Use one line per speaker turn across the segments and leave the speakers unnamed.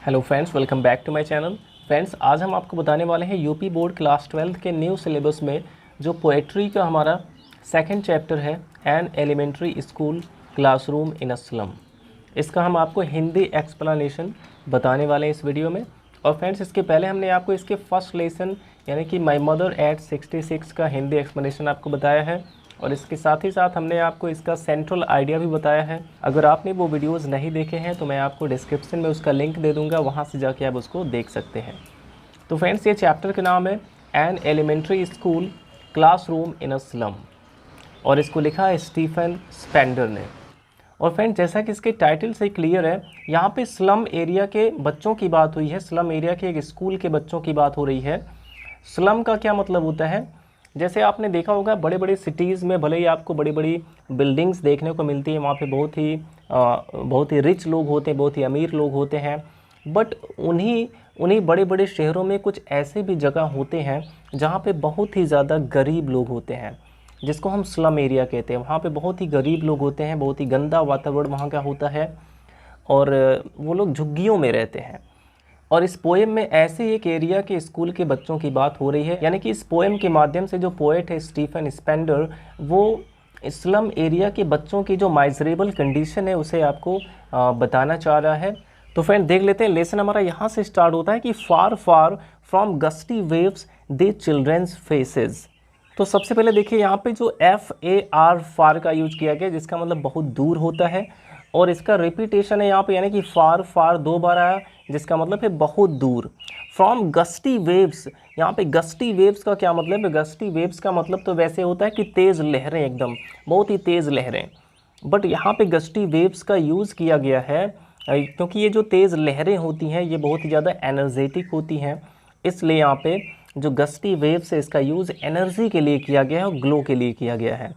Hello friends, welcome back to my channel. Friends, आज हम आपको बताने वाले हैं यूपी बोर्ड क्लास 12 के न्यू सिलेबस में जो पोएट्री का हमारा सेकंड चैप्टर है, an elementary school classroom in a slum. इसका हम आपको हिंदी एक्सप्लेनेशन बताने वाले हैं इस वीडियो में। और फ्रेंड्स, इसके पहले हमने आपको इसके फर्स्ट लेसन यानी कि माई मदर एट 66 का हिंदी एक्सप्लेनेशन आपको बताया है, और इसके साथ ही साथ हमने आपको इसका सेंट्रल आइडिया भी बताया है। अगर आपने वो वीडियोस नहीं देखे हैं तो मैं आपको डिस्क्रिप्शन में उसका लिंक दे दूंगा, वहाँ से जाके आप उसको देख सकते हैं। तो फ्रेंड्स, ये चैप्टर का नाम है an elementary school classroom in a slum, और इसको लिखा है स्टीफन स्पेंडर ने। और फ्रेंड्स, जैसा कि इसके टाइटल से क्लियर है, यहाँ पे स्लम एरिया के बच्चों की बात हुई है, स्लम एरिया के एक स्कूल के बच्चों की बात हो रही है। स्लम का क्या मतलब होता है? जैसे आपने देखा होगा बड़े बड़े सिटीज़ में भले ही आपको बड़ी बड़ी बिल्डिंग्स देखने को मिलती है, वहाँ पे बहुत ही रिच लोग होते हैं, बहुत ही अमीर लोग होते हैं, बट उन्हीं बड़े बड़े शहरों में कुछ ऐसे भी जगह होते हैं जहाँ पे बहुत ही ज़्यादा गरीब लोग होते हैं, जिसको हम स्लम एरिया कहते हैं। वहाँ पे बहुत ही गरीब लोग होते हैं, बहुत ही गंदा वातावरण वहाँ का होता है, और वो लोग झुग्गियों में रहते हैं। और इस पोएम में ऐसे एक एरिया के स्कूल के बच्चों की बात हो रही है, यानी कि इस पोएम के माध्यम से जो पोएट है स्टीफन स्पेंडर, वो स्लम एरिया के बच्चों की जो माइजरेबल कंडीशन है उसे आपको बताना चाह रहा है। तो फ्रेंड, देख लेते हैं। लेसन हमारा यहाँ से स्टार्ट होता है कि far far from gusty waves the children's faces. तो सबसे पहले देखिए, यहाँ पे जो FAR फार का यूज किया गया, जिसका मतलब बहुत दूर होता है, और इसका रिपीटेशन है यहाँ पे, यानी कि फार फार 2 बार आया, जिसका मतलब है बहुत दूर। फ्रॉम गस्टी वेव्स, यहाँ पे गस्टी वेव्स का क्या मतलब है? गस्टी वेव्स का मतलब तो वैसे होता है कि तेज़ लहरें, एकदम बहुत ही तेज़ लहरें, बट यहाँ पे गस्टी वेव्स का यूज़ किया गया है क्योंकि ये जो तेज़ लहरें होती हैं ये बहुत ही ज़्यादा एनर्जेटिक होती हैं, इसलिए यहाँ पे जो गस्टी वेव्स है इसका यूज़ एनर्जी के लिए किया गया है और ग्लो के लिए किया गया है।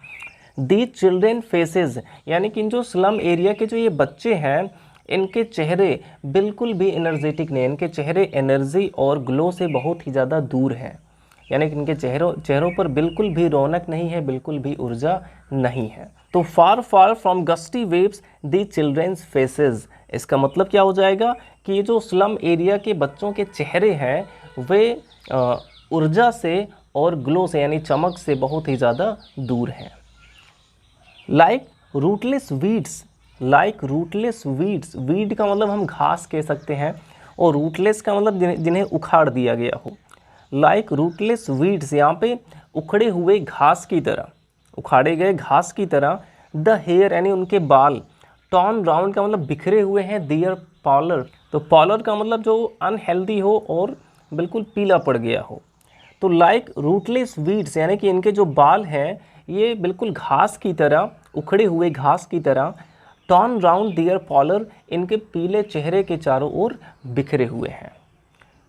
दी चिल्ड्रेन फेसेस, यानी कि इन जो स्लम एरिया के जो ये बच्चे हैं, इनके चेहरे बिल्कुल भी एनर्जेटिक नहीं, इनके चेहरे एनर्जी और ग्लो से बहुत ही ज़्यादा दूर हैं, यानी कि इनके चेहरों पर बिल्कुल भी रौनक नहीं है, बिल्कुल भी ऊर्जा नहीं है। तो far far from gusty waves the children's faces, इसका मतलब क्या हो जाएगा कि ये जो स्लम एरिया के बच्चों के चेहरे हैं वे ऊर्जा से और ग्लो से यानी चमक से बहुत ही ज़्यादा दूर हैं। Like rootless weeds, like rootless weeds, weed का मतलब हम घास कह सकते हैं, और रूटलेस का मतलब जिन्हें उखाड़ दिया गया हो। लाइक रूटलेस वीड्स, यहाँ पे उखड़े हुए घास की तरह, उखाड़े गए घास की तरह। द हेयर यानी उनके बाल। टॉर्न राउंड का मतलब बिखरे हुए हैं। दियर पॉलर, तो पॉलर का मतलब जो अनहेल्दी हो और बिल्कुल पीला पड़ गया हो। तो लाइक रूटलेस वीड्स, यानी कि इनके जो बाल हैं ये बिल्कुल घास की तरह, उखड़े हुए घास की तरह। टर्न राउंड दियर पॉलर, इनके पीले चेहरे के चारों ओर बिखरे हुए हैं।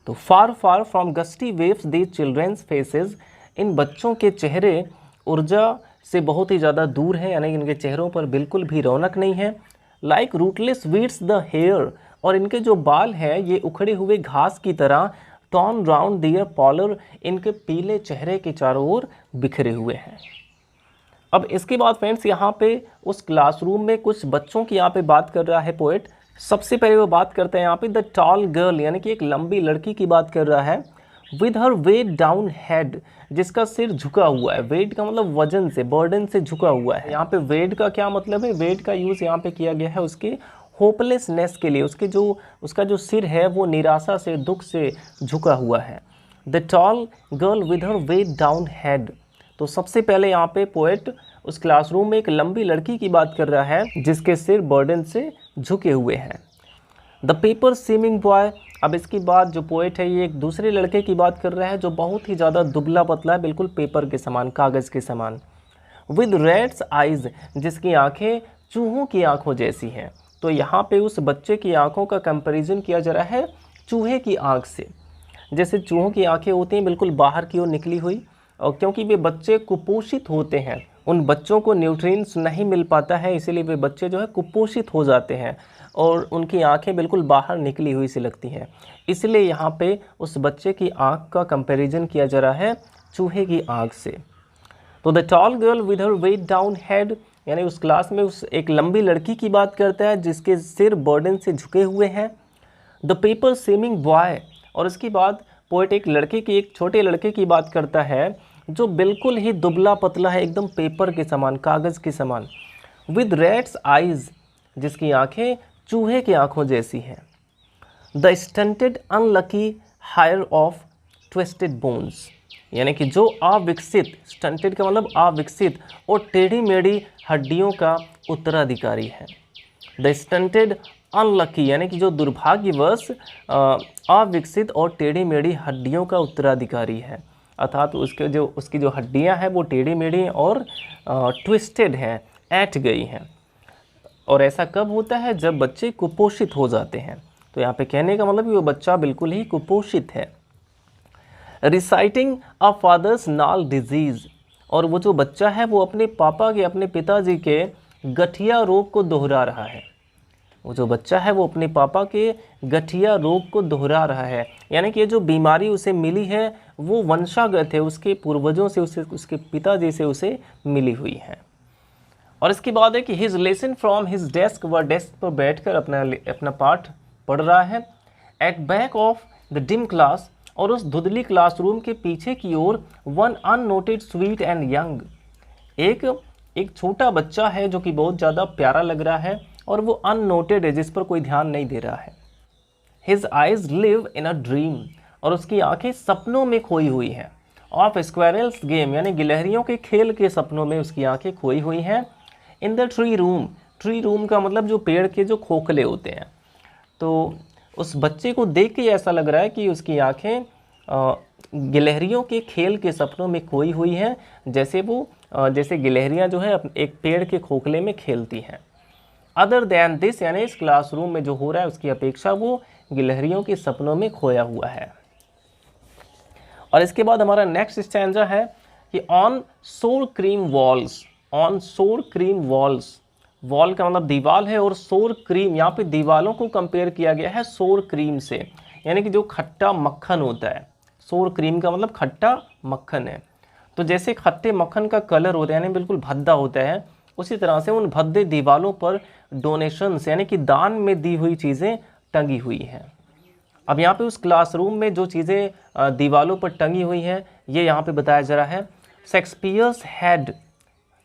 तो far far from gusty waves the children's faces, इन बच्चों के चेहरे ऊर्जा से बहुत ही ज़्यादा दूर है, यानी कि इनके चेहरों पर बिल्कुल भी रौनक नहीं है। Like rootless weeds the hair, और इनके जो बाल हैं ये उखड़े हुए घास की तरह। टर्न राउंड दियर पॉलर, इनके पीले चेहरे के चारों ओर बिखरे हुए हैं। अब इसके बाद फ्रेंड्स, यहाँ पे उस क्लासरूम में कुछ बच्चों की यहाँ पे बात कर रहा है पोएट। सबसे पहले वो बात करते हैं यहाँ पे द टॉल गर्ल, यानी कि एक लंबी लड़की की बात कर रहा है। With her weight down head, जिसका सिर झुका हुआ है। वेट का मतलब वजन से, बर्डन से झुका हुआ है। यहाँ पे वेट का क्या मतलब है? वेट का यूज़ यहाँ पे किया गया है उसके होपलेसनेस के लिए, उसका जो सिर है वो निराशा से, दुख से झुका हुआ है। The tall girl with her weight down head, तो सबसे पहले यहाँ पे पोएट उस क्लासरूम में एक लंबी लड़की की बात कर रहा है जिसके सिर बर्डन से झुके हुए हैं। द पेपर सीमिंग बॉय, अब इसकी बात जो पोएट है ये एक दूसरे लड़के की बात कर रहा है जो बहुत ही ज़्यादा दुबला पतला है, बिल्कुल पेपर के समान, कागज़ के समान। विद रैट्स आइज़, जिसकी आंखें चूहों की आंखों जैसी हैं। तो यहाँ पे उस बच्चे की आंखों का कंपैरिजन किया जा रहा है चूहे की आंख से। जैसे चूहों की आंखें होती हैं बिल्कुल बाहर की ओर निकली हुई, और क्योंकि वे बच्चे कुपोषित होते हैं, उन बच्चों को न्यूट्रिएंट्स नहीं मिल पाता है, इसीलिए वे बच्चे जो है कुपोषित हो जाते हैं और उनकी आंखें बिल्कुल बाहर निकली हुई सी लगती हैं। इसलिए यहाँ पे उस बच्चे की आंख का कंपैरिजन किया जा रहा है चूहे की आंख से। तो the tall girl with her weight down head, यानी उस क्लास में उस एक लंबी लड़की की बात करता है जिसके सिर बर्डन से झुके हुए हैं। द पेपर सेमिंग बॉय, और उसके बाद पोएट एक छोटे लड़के की बात करता है जो बिल्कुल ही दुबला पतला है, एकदम पेपर के समान, कागज़ के समान। विद रैट्स आइज, जिसकी आंखें चूहे की आंखों जैसी हैं। The stunted unlucky heir of twisted bones, यानी कि जो अविकसित, स्टंटेड का मतलब अविकसित और टेढ़ी मेढ़ी हड्डियों का उत्तराधिकारी है। द स्टंटेड अनलकी, यानी कि जो दुर्भाग्यवश अविकसित और टेढ़ी मेढ़ी हड्डियों का उत्तराधिकारी है, अर्थात उसकी जो हड्डियां हैं वो टेढ़ी मेढ़ी और ट्विस्टेड हैं, ऐंठ गई हैं। और ऐसा कब होता है? जब बच्चे कुपोषित हो जाते हैं। तो यहाँ पे कहने का मतलब कि वो बच्चा बिल्कुल ही कुपोषित है। रिसाइटिंग अ फादर्स नाल डिजीज़, और वो जो बच्चा है वो अपने पिताजी के गठिया रोग को दोहरा रहा है। वो जो बच्चा है वो अपने पापा के गठिया रोग को दोहरा रहा है, यानी कि ये जो बीमारी उसे मिली है वो वंशागत है, उसके पूर्वजों से, उसके पिताजी से उसे मिली हुई है। और इसके बाद है कि his lesson from his desk, वह डेस्क पर बैठकर अपना पाठ पढ़ रहा है। At back of the dim class, और उस धुंधली क्लासरूम के पीछे की ओर one unnoted sweet and young, एक छोटा बच्चा है जो कि बहुत ज़्यादा प्यारा लग रहा है और वो अननोटेड है, जिस पर कोई ध्यान नहीं दे रहा है। His eyes live in a dream, और उसकी आंखें सपनों में खोई हुई हैं। ऑफ स्क्वायरल्स गेम, यानी गिलहरियों के खेल के सपनों में उसकी आंखें खोई हुई हैं। In the tree room, tree room का मतलब जो पेड़ के जो खोखले होते हैं। तो उस बच्चे को देख के ऐसा लग रहा है कि उसकी आंखें गिलहरियों के खेल के सपनों में खोई हुई हैं, जैसे गिलहरियां जो है एक पेड़ के खोखले में खेलती हैं। अदर दैन दिस, यानी इस क्लासरूम में जो हो रहा है उसकी अपेक्षा वो गिलहरियों के सपनों में खोया हुआ है। और इसके बाद हमारा नेक्स्ट स्टैंजा है कि ऑन सोर क्रीम वॉल्स, ऑन सोर क्रीम वॉल्स, वॉल का मतलब दीवार है और सोर क्रीम, यहाँ पे दीवालों को कंपेयर किया गया है सोर क्रीम से, यानी कि जो खट्टा मक्खन होता है। सोर क्रीम का मतलब खट्टा मक्खन है। तो जैसे खट्टे मक्खन का कलर होता है यानी बिल्कुल भद्दा होता है, उसी तरह से उन भद्दे दीवालों पर डोनेशंस यानी कि दान में दी हुई चीज़ें टंगी हुई हैं। अब यहाँ पे उस क्लासरूम में जो चीज़ें दीवालों पर टंगी हुई हैं ये यहाँ पे बताया जा रहा है। शेक्सपियर्स हेड,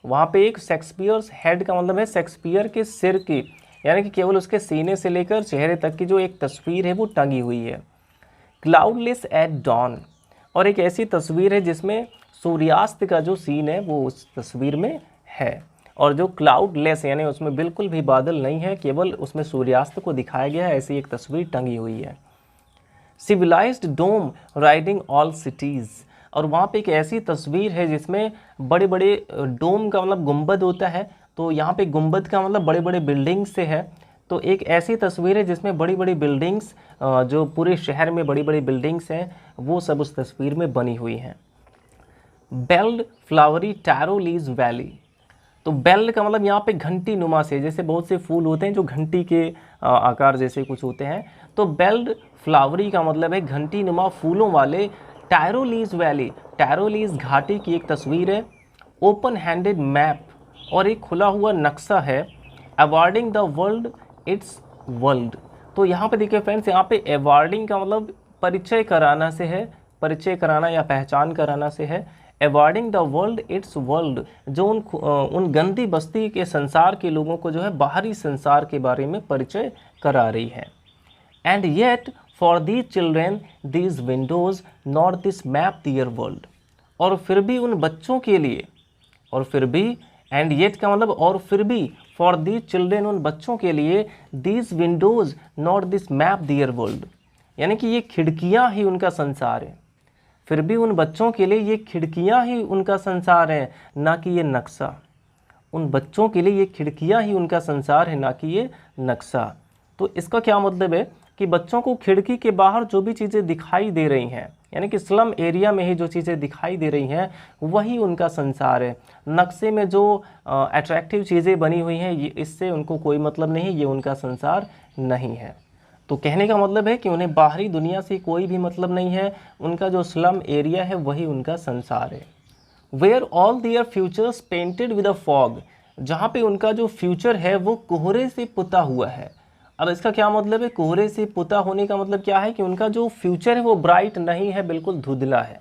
वहाँ पे एक शेक्सपियर्स हेड का मतलब है शेक्सपियर के सिर की, यानी कि केवल उसके सीने से लेकर चेहरे तक की जो एक तस्वीर है वो टंगी हुई है। क्लाउडलेस एट डॉन, और एक ऐसी तस्वीर है जिसमें सूर्यास्त का जो सीन है वो उस तस्वीर में है, और जो क्लाउडलेस यानी उसमें बिल्कुल भी बादल नहीं है, केवल उसमें सूर्यास्त को दिखाया गया है, ऐसी एक तस्वीर टंगी हुई है। सिविलाइज्ड डोम राइडिंग ऑल सिटीज़, और वहाँ पे एक ऐसी तस्वीर है जिसमें बड़े बड़े डोम का मतलब गुंबद होता है, तो यहाँ पे गुंबद का मतलब बड़े बड़े बिल्डिंग्स से है। तो एक ऐसी तस्वीर है जिसमें बड़ी बड़ी बिल्डिंग्स, जो पूरे शहर में बड़ी बड़ी बिल्डिंग्स हैं वो सब उस तस्वीर में बनी हुई हैं। बेल्ड फ्लावरी टैरोलीज वैली, तो बेल का मतलब यहाँ पे घंटी नुमा से, जैसे बहुत से फूल होते हैं जो घंटी के आकार जैसे कुछ होते हैं, तो बेल्ड फ्लावरी का मतलब है घंटी नुमा फूलों वाले टायरोलीज वैली, टायरोलीज घाटी की एक तस्वीर है। ओपन हैंडेड मैप, और एक खुला हुआ नक्शा है। Awarding the world it's world, तो यहाँ पे देखिए फ्रेंड्स, यहाँ पे अवॉर्डिंग का मतलब परिचय कराना से है, परिचय कराना या पहचान कराना से है। Awarding the world it's world, जो उन गंदी बस्ती के संसार के लोगों को जो है बाहरी संसार के बारे में परिचय करा रही है। And yet for the children these windows not this map their world, और फिर भी उन बच्चों के लिए, और फिर भी, एंड येट का मतलब और फिर भी, फॉर दी चिल्ड्रेन उन बच्चों के लिए, these windows not this map their world, यानी कि ये खिड़कियाँ ही उनका संसार है। फिर भी उन बच्चों के लिए ये खिड़कियाँ ही उनका संसार है, ना कि ये नक्शा। उन बच्चों के लिए ये खिड़कियाँ ही उनका संसार है, ना कि ये नक्शा। तो इसका क्या मतलब है कि बच्चों को खिड़की के बाहर जो भी चीज़ें दिखाई दे रही हैं, यानी कि स्लम एरिया में ही जो चीज़ें दिखाई दे रही हैं वही उनका संसार है। नक्शे में जो अट्रैक्टिव चीज़ें बनी हुई हैं इससे उनको कोई मतलब नहीं, ये उनका संसार नहीं है। तो कहने का मतलब है कि उन्हें बाहरी दुनिया से कोई भी मतलब नहीं है, उनका जो स्लम एरिया है वही उनका संसार है। Where all their futures painted with a fog, जहाँ पे उनका जो फ्यूचर है वो कोहरे से पुता हुआ है। अब इसका क्या मतलब है, कोहरे से पुता होने का मतलब क्या है कि उनका जो फ्यूचर है वो ब्राइट नहीं है, बिल्कुल धुंधला है।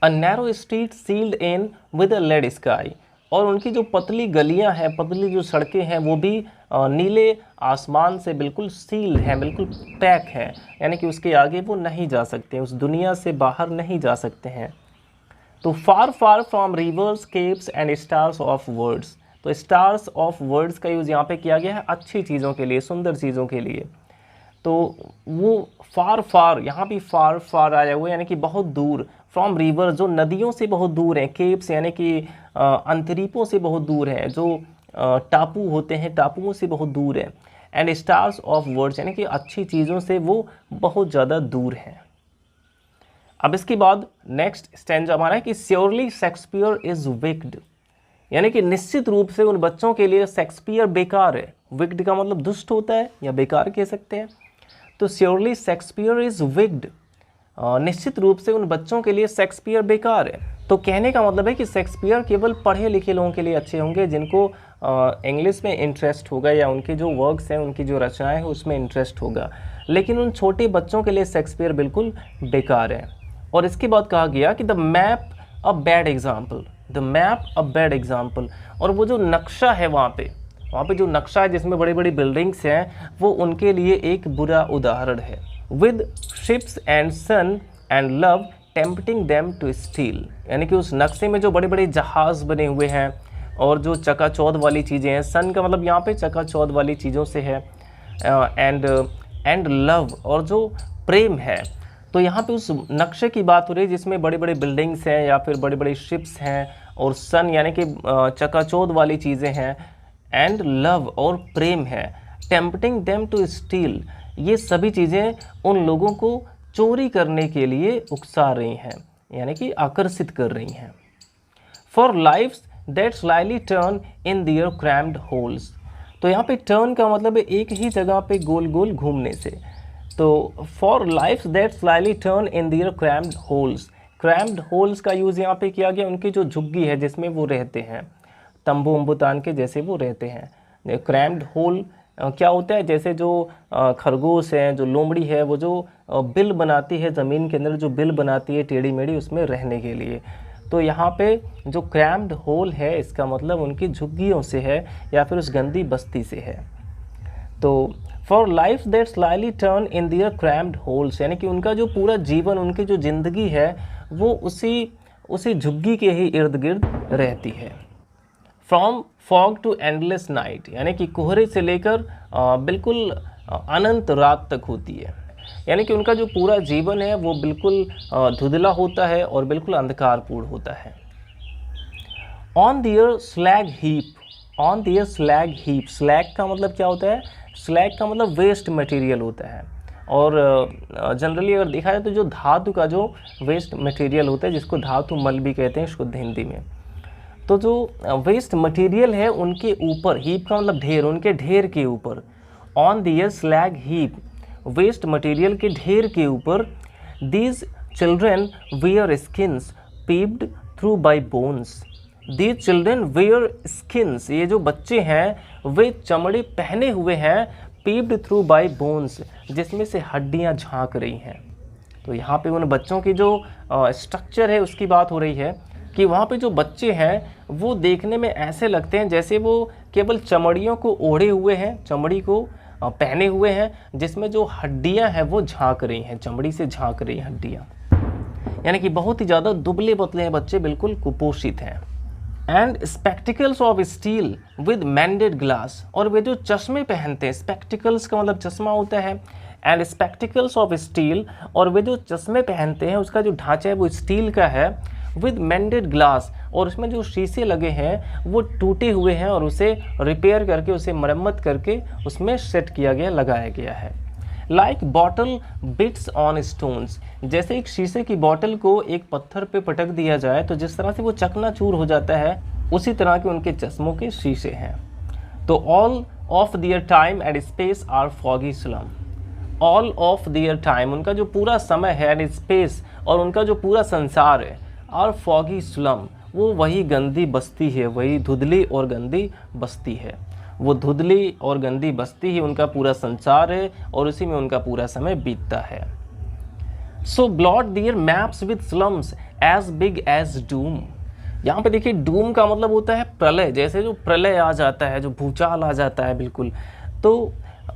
A narrow street sealed in with a lead sky, और उनकी जो पतली गलियां हैं, पतली जो सड़कें हैं वो भी नीले आसमान से बिल्कुल सील हैं, बिल्कुल पैक हैं, यानी कि उसके आगे वो नहीं जा सकते, उस दुनिया से बाहर नहीं जा सकते हैं। तो far far from rivers, capes and stars of words, तो स्टार्स ऑफ वर्ड्स का यूज़ यहाँ पे किया गया है अच्छी चीज़ों के लिए, सुंदर चीज़ों के लिए। तो वो फार फार, यहाँ भी फार फार आया हुआ है, यानी कि बहुत दूर, फ्रॉम रिवर जो नदियों से बहुत दूर हैं, केप्स यानी कि अंतरीपों से बहुत दूर हैं, जो टापू होते हैं टापुओं से बहुत दूर है, एंड स्टार्स ऑफ वर्ड्स यानी कि अच्छी चीज़ों से वो बहुत ज़्यादा दूर हैं। अब इसके बाद नेक्स्ट स्टैंजा हमारा है कि श्योरली शेक्सपियर इज विक्ड, यानी कि निश्चित रूप से उन बच्चों के लिए शेक्सपियर बेकार है। विक्ड का मतलब दुष्ट होता है या बेकार कह सकते हैं। तो श्योरली शेक्सपियर इज विक्ड, निश्चित रूप से उन बच्चों के लिए शेक्सपियर बेकार है। तो कहने का मतलब है कि शेक्सपियर केवल पढ़े लिखे लोगों के लिए अच्छे होंगे, जिनको इंग्लिश में इंटरेस्ट होगा या उनके जो वर्क्स हैं, उनकी जो रचनाएं हैं उसमें इंटरेस्ट होगा, लेकिन उन छोटे बच्चों के लिए शेक्सपियर बिल्कुल बेकार है। और इसके बाद कहा गया कि the map a bad example, the map a bad example, और वो जो नक्शा है वहाँ पे जो नक्शा है जिसमें बड़ी बड़ी बिल्डिंग्स हैं, वो उनके लिए एक बुरा उदाहरण है। With ships and sun and love tempting them to steal, यानी कि उस नक्शे में जो बड़े बड़े जहाज़ बने हुए हैं और जो चकाचौंध वाली चीज़ें हैं, सन का मतलब यहाँ पे चकाचौंध वाली चीज़ों से है, एंड लव और जो प्रेम है। तो यहाँ पे उस नक्शे की बात हो रही है जिसमें बड़े बड़े बिल्डिंग्स हैं या फिर बड़े बड़े शिप्स हैं, और सन यानी कि चकाचौंध वाली चीज़ें हैं, एंड लव और प्रेम है, टेम्पटिंग देम टू स्टील, ये सभी चीज़ें उन लोगों को चोरी करने के लिए उकसा रही हैं, यानी कि आकर्षित कर रही हैं। For lives that slyly turn in their cramped holes, तो यहाँ पे टर्न का मतलब है एक ही जगह पे गोल गोल घूमने से। तो for lives that slyly turn in their cramped holes, cramped holes का यूज़ यहाँ पे किया गया उनकी जो झुग्गी है जिसमें वो रहते हैं, तंबू उम्बू तान के जैसे वो रहते हैं। क्रैम्ड होल क्या होता है, जैसे जो खरगोश है, जो लोमड़ी है, वो जो बिल बनाती है ज़मीन के अंदर, जो बिल बनाती है टेढ़ी मेढ़ी उसमें रहने के लिए। तो यहाँ पे जो क्रैम्ड होल है इसका मतलब उनकी झुग्गियों से है या फिर उस गंदी बस्ती से है। तो for life that slyly turn in their cramped holes, यानी कि उनका जो पूरा जीवन, उनकी जो ज़िंदगी है वो उसी झुग्गी के ही इर्द गिर्द रहती है। From fog to endless night, यानी कि कोहरे से लेकर बिल्कुल अनंत रात तक होती है, यानी कि उनका जो पूरा जीवन है वो बिल्कुल धुंधला होता है और बिल्कुल अंधकारपूर्ण होता है। On their slag heap, on their slag heap, slag का मतलब क्या होता है, स्लैग का मतलब वेस्ट मटेरियल होता है, और जनरली अगर देखा जाए तो जो धातु का जो वेस्ट मटेरियल होता है जिसको धातु मल भी कहते हैं शुद्ध हिंदी में, तो जो वेस्ट मटेरियल है उनके ऊपर, हीप का मतलब ढेर, उनके ढेर के ऊपर, on their slag heap, waste material के ढेर के ऊपर, these children wear skins peeped through by bones, these children wear skins, ये जो बच्चे हैं वे चमड़े पहने हुए हैं, पीप्ड थ्रू बाई बोन्स, जिसमें से हड्डियां झांक रही हैं। तो यहाँ पे उन बच्चों की जो स्ट्रक्चर है उसकी बात हो रही है कि वहाँ पे जो बच्चे हैं वो देखने में ऐसे लगते हैं जैसे वो केवल चमड़ियों को ओढ़े हुए हैं, चमड़ी को पहने हुए हैं, जिसमें जो हड्डियां हैं वो झांक रही हैं, चमड़ी से झांक रही हैं हड्डियां, यानी कि बहुत ही ज़्यादा दुबले पतले हैं बच्चे, बिल्कुल कुपोषित हैं। And spectacles of steel with mended glass, और वे जो चश्मे पहनते हैं, स्पेक्टिकल्स का मतलब चश्मा होता है, एंड स्पेक्टिकल्स ऑफ स्टील, और वे जो चश्मे पहनते हैं उसका जो ढांचा है वो स्टील का है, विद मैंडेड ग्लास, और उसमें जो शीशे लगे हैं वो टूटे हुए हैं और उसे रिपेयर करके, उसे मरम्मत करके उसमें सेट किया गया, लगाया गया है। Like bottle beads on stones, जैसे एक शीशे की बॉटल को एक पत्थर पे पटक दिया जाए तो जिस तरह से वो चकनाचूर हो जाता है, उसी तरह के उनके चश्मों के शीशे हैं। तो all of their time and space are foggy slum, all of their time, उनका जो पूरा समय है, एंड स्पेस, और उनका जो पूरा संसार है, आर फॉगी स्लम, वो वही गंदी बस्ती है, वही धुंधली और गंदी बस्ती है। वो धुंधली और गंदी बस्ती ही उनका पूरा संसार है और उसी में उनका पूरा समय बीतता है। So blot their maps with slums as big as doom. यहाँ पे देखिए डूम का मतलब होता है प्रलय, जैसे जो प्रलय आ जाता है, जो भूचाल आ जाता है बिल्कुल, तो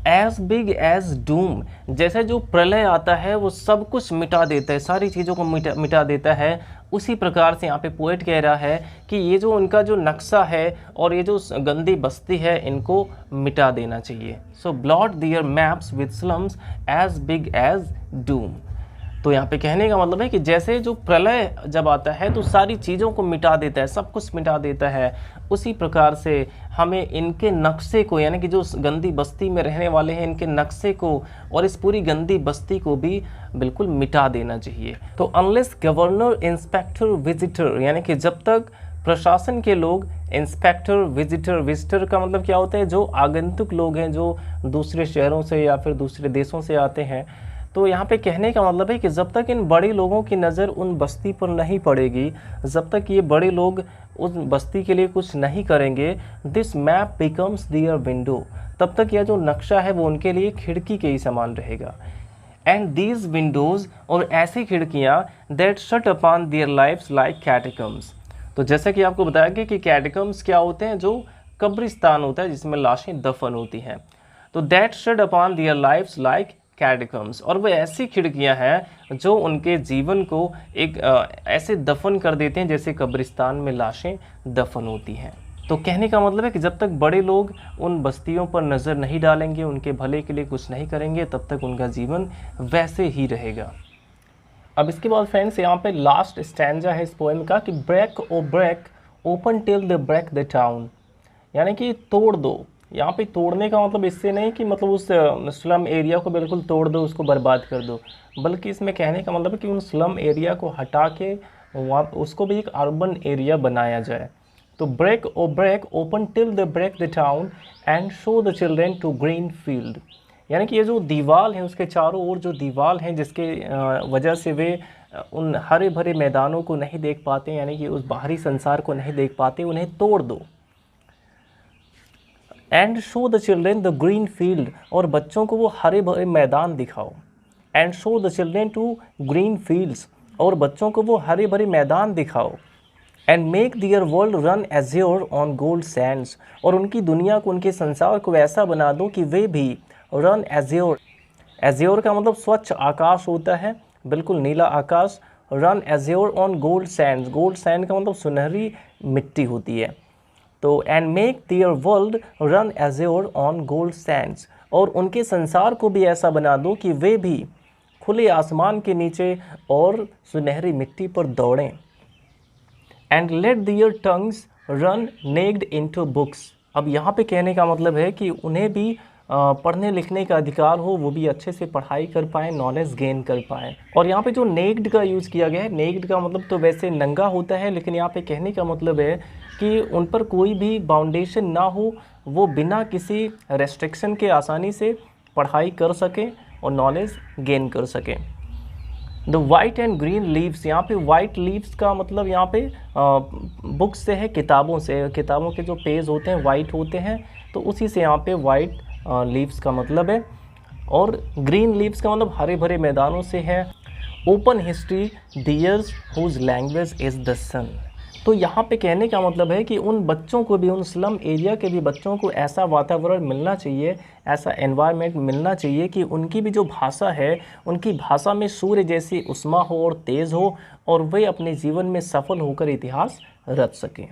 एज बिग एज डूम, जैसे जो प्रलय आता है वो सब कुछ मिटा देता है, सारी चीज़ों को मिटा देता है, उसी प्रकार से यहाँ पे पोएट कह रहा है कि ये जो उनका जो नक्शा है और ये जो गंदी बस्ती है इनको मिटा देना चाहिए। So blot their maps with slums as big as doom. तो यहाँ पे कहने का मतलब है कि जैसे जो प्रलय जब आता है तो सारी चीज़ों को मिटा देता है, सब कुछ मिटा देता है, उसी प्रकार से हमें इनके नक्शे को, यानी कि जो गंदी बस्ती में रहने वाले हैं इनके नक्शे को और इस पूरी गंदी बस्ती को भी बिल्कुल मिटा देना चाहिए। तो अनलेस गवर्नर इंस्पेक्टर विजिटर, यानी कि जब तक प्रशासन के लोग, इंस्पेक्टर विजिटर का मतलब क्या होता है, जो आगंतुक लोग हैं जो दूसरे शहरों से या फिर दूसरे देशों से आते हैं, तो यहाँ पे कहने का मतलब है कि जब तक इन बड़े लोगों की नज़र उन बस्ती पर नहीं पड़ेगी, जब तक ये बड़े लोग उस बस्ती के लिए कुछ नहीं करेंगे, this map becomes their window, तब तक यह जो नक्शा है वो उनके लिए खिड़की के ही समान रहेगा। एंड दीज विंडोज़, और ऐसी खिड़कियाँ that shut upon their lives like catacombs. तो जैसे कि आपको बताया गया कि कैटेकम्स क्या होते हैं, जो कब्रिस्तान होता है जिसमें लाशें दफन होती हैं, तो that shut upon their lives like catacombs, और वो ऐसी खिड़कियां हैं जो उनके जीवन को एक ऐसे दफन कर देते हैं जैसे कब्रिस्तान में लाशें दफन होती हैं। तो कहने का मतलब है कि जब तक बड़े लोग उन बस्तियों पर नज़र नहीं डालेंगे, उनके भले के लिए कुछ नहीं करेंगे, तब तक उनका जीवन वैसे ही रहेगा। अब इसके बाद फ्रेंड्स यहाँ पे लास्ट स्टैंजा है इस पोएम का कि break O break open till the break the town, यानी कि तोड़ दो। यहाँ पे तोड़ने का मतलब इससे नहीं कि मतलब उस स्लम एरिया को बिल्कुल तोड़ दो, उसको बर्बाद कर दो, बल्कि इसमें कहने का मतलब है कि उन स्लम एरिया को हटा के वहाँ उसको भी एक अर्बन एरिया बनाया जाए। तो break O break open till the break the town and show the children to green field, यानी कि ये जो दीवार है उसके चारों ओर जो दीवार हैं जिसके वजह से वे उन हरे भरे मैदानों को नहीं देख पाते, यानी कि उस बाहरी संसार को नहीं देख पाते, उन्हें तोड़ दो। And show the children the green field, और बच्चों को वो हरे भरे मैदान दिखाओ। And show the children to green fields, और बच्चों को वो हरे भरे मैदान दिखाओ। And make their world run azure on gold sands, और उनकी दुनिया को, उनके संसार को ऐसा बना दो कि वे भी रन एज्योर, एज्योर का मतलब स्वच्छ आकाश होता है, बिल्कुल नीला आकाश, run azure on gold sands, gold sand का मतलब सुनहरी मिट्टी होती है। तो and make their world run azure on gold sands, और उनके संसार को भी ऐसा बना दो कि वे भी खुले आसमान के नीचे और सुनहरी मिट्टी पर दौड़ें। And let their tongues run naked into books, अब यहाँ पे कहने का मतलब है कि उन्हें भी पढ़ने लिखने का अधिकार हो, वो भी अच्छे से पढ़ाई कर पाएँ, नॉलेज गेन कर पाएँ। और यहाँ पे जो नेक्ड का यूज़ किया गया है, नेक्ड का मतलब तो वैसे नंगा होता है, लेकिन यहाँ पे कहने का मतलब है कि उन पर कोई भी बाउंडेशन ना हो, वो बिना किसी रेस्ट्रिक्शन के आसानी से पढ़ाई कर सकें और नॉलेज गेन कर सकें। The white and green leaves, यहाँ पे वाइट लीव्स का मतलब यहाँ पे बुक्स से है, किताबों से, किताबों के जो पेज होते हैं वाइट होते हैं, तो उसी से यहाँ पे वाइट लीव्स का मतलब है। और ग्रीन लीव्स का मतलब हरे भरे मैदानों से है। Open history theirs whose language is the sun, तो यहाँ पे कहने का मतलब है कि उन बच्चों को भी, उन स्लम एरिया के भी बच्चों को ऐसा वातावरण मिलना चाहिए, ऐसा एनवायरनमेंट मिलना चाहिए कि उनकी भी जो भाषा है, उनकी भाषा में सूर्य जैसी उष्मा हो और तेज़ हो, और वे अपने जीवन में सफल होकर इतिहास रच सकें,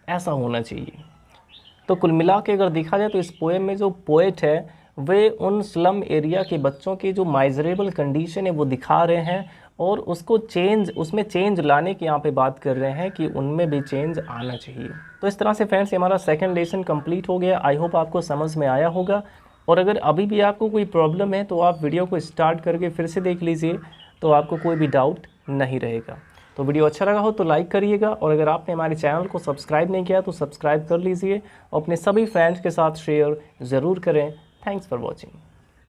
ऐसा होना चाहिए। तो कुल मिला के अगर देखा जाए तो इस पोएम में जो पोएट है वे उन स्लम एरिया के बच्चों की जो माइजरेबल कंडीशन है वो दिखा रहे हैं, और उसको उसमें चेंज लाने की यहाँ पे बात कर रहे हैं कि उनमें भी चेंज आना चाहिए। तो इस तरह से फ्रेंड्स हमारा सेकंड लेसन कंप्लीट हो गया। आई होप आपको समझ में आया होगा, और अगर अभी भी आपको कोई प्रॉब्लम है तो आप वीडियो को स्टार्ट करके फिर से देख लीजिए, तो आपको कोई भी डाउट नहीं रहेगा। तो वीडियो अच्छा लगा हो तो लाइक करिएगा, और अगर आपने हमारे चैनल को सब्सक्राइब नहीं किया तो सब्सक्राइब कर लीजिए, और अपने सभी फ्रेंड्स के साथ शेयर ज़रूर करें। Thanks for watching.